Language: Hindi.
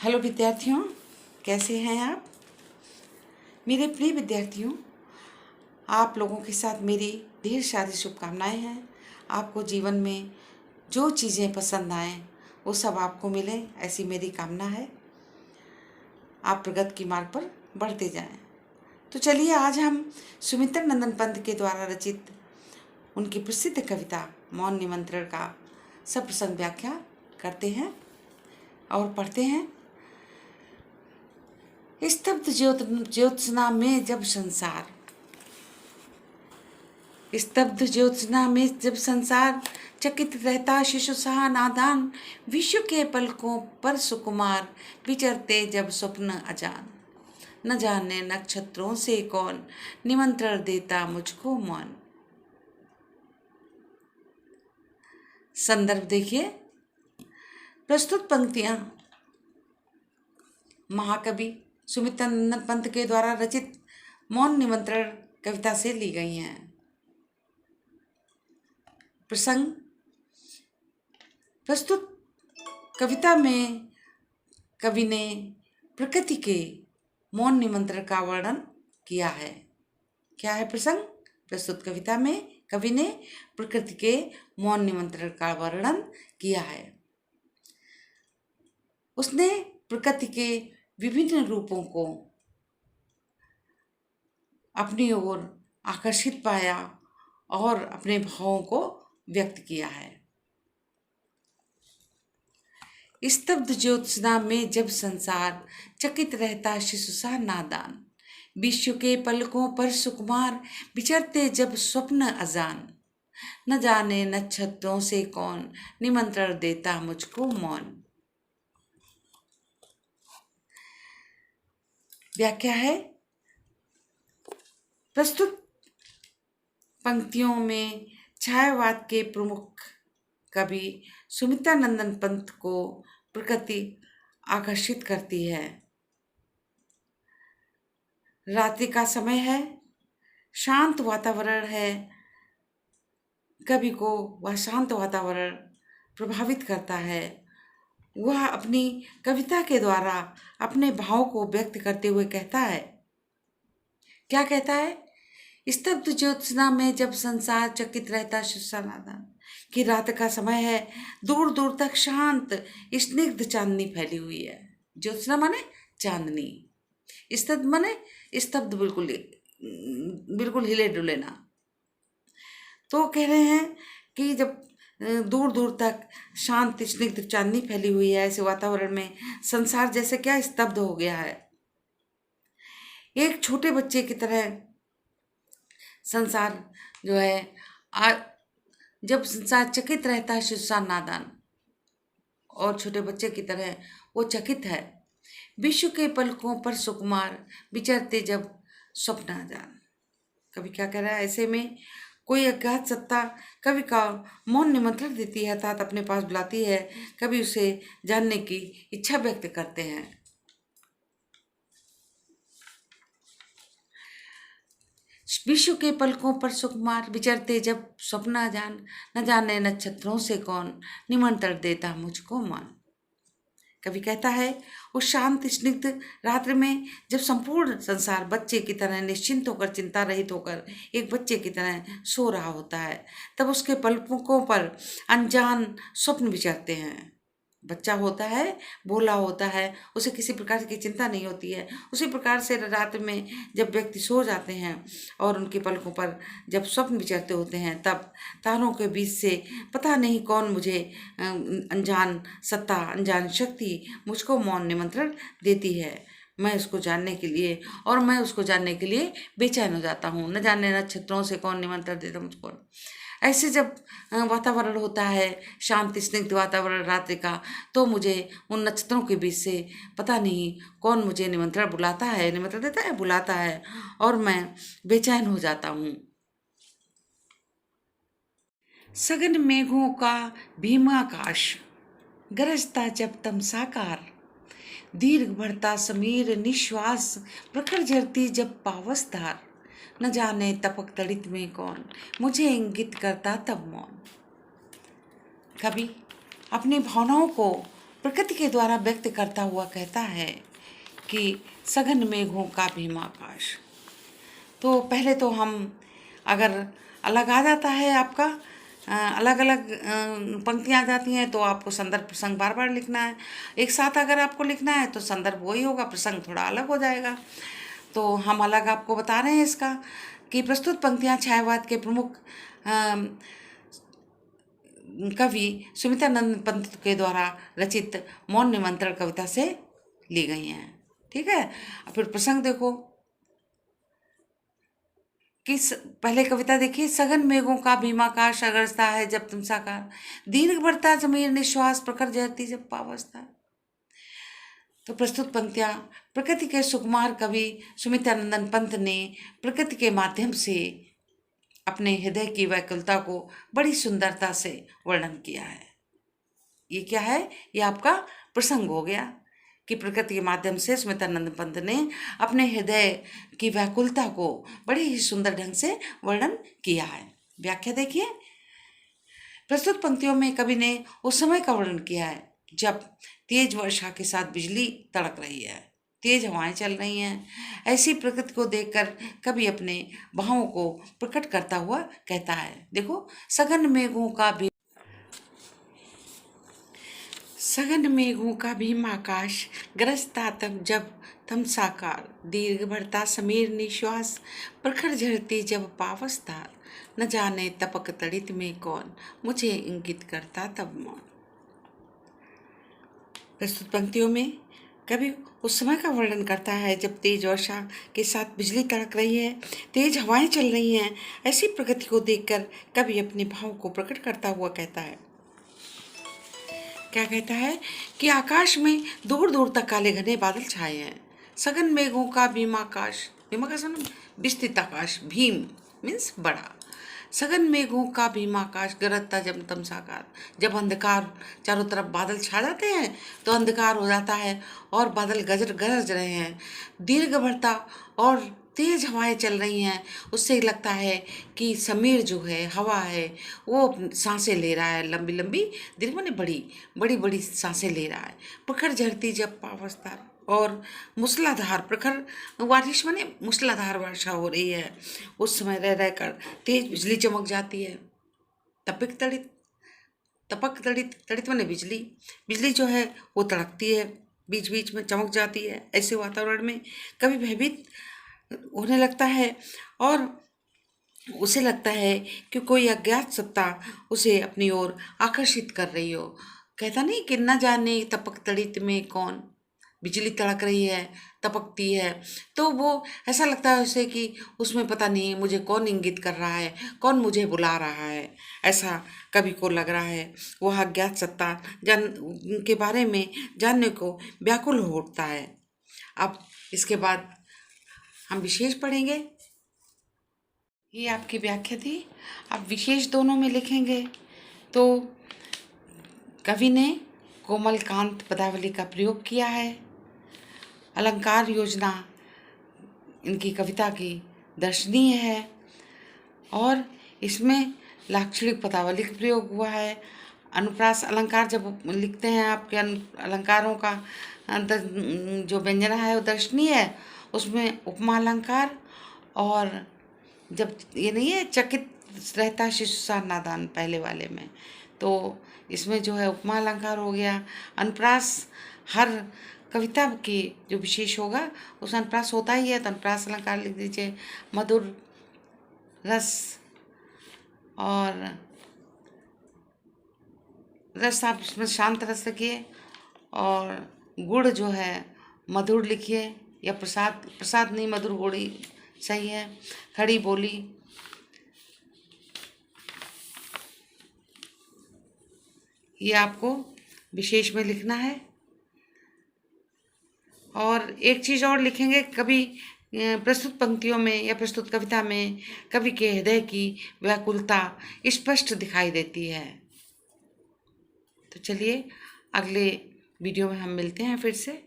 हेलो विद्यार्थियों, कैसे हैं आप? मेरे प्रिय विद्यार्थियों, आप लोगों के साथ मेरी ढेर सारी शुभकामनाएं हैं। आपको जीवन में जो चीज़ें पसंद आएँ वो सब आपको मिले, ऐसी मेरी कामना है। आप प्रगति की मार्ग पर बढ़ते जाएं। तो चलिए आज हम सुमित्रा नंदन पंत के द्वारा रचित उनकी प्रसिद्ध कविता मौन निमंत्रण का सप्रसंग व्याख्या करते हैं और पढ़ते हैं। स्तब्ध ज्योत्सना में जब संसार, स्तब्ध ज्योत्सना में जब संसार चकित रहता शिशु सा नादान, विश्व के पलकों पर सुकुमार विचरते जब स्वप्न अजान, न जाने नक्षत्रों से कौन निमंत्रण देता मुझको मौन। संदर्भ देखिए। प्रस्तुत पंक्तियां महाकवि सुमित्रा नंदन पंत के द्वारा रचित मौन निमंत्रण कविता से ली गई हैं। प्रसंग। प्रस्तुत कविता में कवि ने प्रकृति के मौन निमंत्रण का वर्णन किया है। क्या है प्रसंग? प्रस्तुत कविता में कवि ने प्रकृति के मौन निमंत्रण का वर्णन किया है। उसने प्रकृति के विभिन्न रूपों को अपनी ओर आकर्षित पाया और अपने भावों को व्यक्त किया है। स्तब्ध ज्योत्सना में जब संसार चकित रहता शिशु सा नादान, विश्व के पलकों पर सुकुमार विचरते जब स्वप्न अजान, न जाने नक्षत्रों से कौन निमंत्रण देता मुझको मौन। व्याख्या है। प्रस्तुत पंक्तियों में छायावाद के प्रमुख कवि सुमित्रा नंदन पंत को प्रकृति आकर्षित करती है। रात्रि का समय है, शांत वातावरण है। कवि को वह शांत वातावरण प्रभावित करता है। वह अपनी कविता के द्वारा अपने भाव को व्यक्त करते हुए कहता है। क्या कहता है? स्तब्ध ज्योत्सना में जब संसार चकित रहता शिशुनादान, कि रात का समय है, दूर दूर तक शांत स्निग्ध चांदनी फैली हुई है। ज्योत्सना माने चांदनी, स्तब्ध माने स्तब्ध, बिल्कुल हिले डुले ना। तो कह रहे हैं कि जब दूर दूर तक शांत स्निग्ध चांदनी फैली हुई है, ऐसे वातावरण में संसार जैसे क्या स्तब्ध हो गया है। एक छोटे बच्चे की तरह संसार जो है, जब संसार चकित रहता है शिशु सा नादान, और छोटे बच्चे की तरह वो चकित है। विश्व के पलकों पर सुकुमार विचरते जब स्वप्न अजान। कभी क्या कह रहा है? ऐसे में कोई अज्ञात सत्ता कवि का मौन निमंत्रण देती है, अर्थात अपने पास बुलाती है। कवि उसे जानने की इच्छा व्यक्त करते हैं। विश्व के पलकों पर सुकुमार विचरते जब स्वप्न अजान, न जाने नक्षत्रों से कौन निमंत्रण देता मुझको मौन। कवि कहता है, उस शांत स्निग्ध रात्रि में जब संपूर्ण संसार बच्चे की तरह निश्चिंत होकर, चिंता रहित होकर एक बच्चे की तरह सो रहा होता है, तब उसके पलकों पर अनजान स्वप्न विचरते हैं। बच्चा होता है, भोला होता है, उसे किसी प्रकार की चिंता नहीं होती है। उसी प्रकार से रात में जब व्यक्ति सो जाते हैं और उनके पलकों पर जब स्वप्न विचरते होते हैं, तब तारों के बीच से पता नहीं कौन मुझे अनजान सत्ता, अनजान शक्ति मुझको मौन निमंत्रण देती है। मैं उसको जानने के लिए, और मैं उसको जानने के लिए बेचैन हो जाता हूँ। न जाने नक्षत्रों से कौन निमंत्रण देता मुझको। ऐसे जब वातावरण होता है, शांत स्निग्ध वातावरण रात्रि का, तो मुझे उन नक्षत्रों के बीच से पता नहीं कौन मुझे निमंत्रण बुलाता है, निमंत्रण देता है, बुलाता है, और मैं बेचैन हो जाता हूँ। सघन मेघों का भीमाकाश गरजता जब तम साकार, दीर्घ बढ़ता समीर निश्वास प्रखर झरती जब पावस धार, न जाने तपक तड़ित में कौन मुझे इंगित करता तब मौन। कवि अपनी भावनाओं को प्रकृति के द्वारा व्यक्त करता हुआ कहता है कि सघन मेघों का भीमाकाश। तो पहले तो हम अगर अलग आ जाता है आपका अलग अलग पंक्तियाँ आ जाती हैं तो आपको संदर्भ प्रसंग बार बार लिखना है। एक साथ अगर आपको लिखना है तो संदर्भ वही होगा, प्रसंग थोड़ा अलग हो जाएगा। तो हम अलग आपको बता रहे हैं इसका कि प्रस्तुत पंक्तियाँ छायावाद के प्रमुख कवि सुमित्रानंद पंत के द्वारा रचित मौन निमंत्रण कविता से ली गई हैं। ठीक है, फिर प्रसंग देखो कि पहले कविता देखिए। सघन मेघों का भीमाकाश अगरजता है जब तुम साकार, दीर्घ बढ़ता जमीर निश्वास प्रखर जहती जब पावसता। तो प्रस्तुत पंक्तियां प्रकृति के सुकुमार कवि सुमित्रानंदन पंत ने प्रकृति के माध्यम से अपने हृदय की व्याकुलता को बड़ी सुंदरता से वर्णन किया है। ये क्या है? ये आपका प्रसंग हो गया कि प्रकृति के माध्यम से सुमित्रानंद पंत ने अपने हृदय की व्याकुलता को बड़े ही सुंदर ढंग से वर्णन किया है। व्याख्या देखिए। प्रस्तुत पंक्तियों में कवि ने उस समय का वर्णन किया है जब तेज वर्षा के साथ बिजली तड़क रही है, तेज हवाएं चल रही हैं। ऐसी प्रकृति को देखकर कवि अपने भावों को प्रकट करता हुआ कहता है। देखो, सघन मेघों का भीमाकाश गरजता तब जब तम साकार, दीर्घ भरता समीर निश्वास प्रखर झरती जब पावसता, न जाने तपक तड़ित में कौन मुझे इंगित करता तब मौन। प्रस्तुत पंक्तियों में कवि उस समय का वर्णन करता है जब तेज वर्षा के साथ बिजली तड़क रही है, तेज हवाएं चल रही हैं। ऐसी प्रकृति को देखकर कवि अपने भाव को प्रकट करता हुआ कहता है। क्या कहता है कि आकाश में दूर दूर तक काले घने बादल छाए हैं। सघन मेघों का भीमाकाश, भीमाकाश मतलब विस्तृत आकाश, भीम मीन्स बड़ा। सघन मेघों का भीमाकाश गरजता जब तम साकार, जब अंधकार चारों तरफ बादल छा जाते हैं तो अंधकार हो जाता है और बादल गरज रहे हैं। दीर्घ बढ़ता और तेज हवाएं चल रही हैं, उससे लगता है कि समीर जो है, हवा है, वो सांसें ले रहा है, लंबी लंबी, दीर्घ माने बड़ी बड़ी बड़ी सांसें ले रहा है। प्रखर झरती जब पावसता, और मूसलाधार, प्रखर बारिश माने मूसलाधार वर्षा हो रही है, उस समय रह रहकर तेज बिजली चमक जाती है। तपिक तड़ित, तपक तड़ित, तड़ित माने बिजली, बिजली जो है वो तड़कती है, बीच बीच में चमक जाती है। ऐसे वातावरण में कभी भयभीत होने लगता है और उसे लगता है कि कोई अज्ञात सत्ता उसे अपनी ओर आकर्षित कर रही हो। कहता नहीं कि न जाने तपक तड़ित में कौन, बिजली तड़क रही है, तपकती है, तो वो ऐसा लगता है उसे कि उसमें पता नहीं मुझे कौन इंगित कर रहा है, कौन मुझे बुला रहा है, ऐसा कवि को लग रहा है। वह अज्ञात सत्ता के बारे में जानने को व्याकुल हो उठता है। अब इसके बाद हम विशेष पढ़ेंगे। ये आपकी व्याख्या थी। अब विशेष दोनों में लिखेंगे तो कवि ने कोमलकांत पदावली का प्रयोग किया है। अलंकार योजना इनकी कविता की दर्शनीय है और इसमें लाक्षणिक पदावली का प्रयोग हुआ है। अनुप्रास अलंकार जब लिखते हैं आपके अलंकारों का जो व्यंजना है वो दर्शनीय है, उसमें उपमा अलंकार, और जब ये नहीं है चकित रहता शिशुसार नादान पहले वाले में, तो इसमें जो है उपमा अलंकार हो गया। अनुप्रास हर कविता की जो विशेष होगा उस अनुप्रास होता ही है, तो अनुप्रास अलंकार लिख दीजिए। मधुर रस, और रस आप इसमें शांत रस लिखिए, और गुड़ जो है मधुर लिखिए, या प्रसाद, प्रसाद नहीं मधुर गुड़ ही सही है। खड़ी बोली, ये आपको विशेष में लिखना है। और एक चीज़ और लिखेंगे, कभी प्रस्तुत पंक्तियों में या प्रस्तुत कविता में कवि के हृदय की व्याकुलता स्पष्ट दिखाई देती है। तो चलिए अगले वीडियो में हम मिलते हैं फिर से।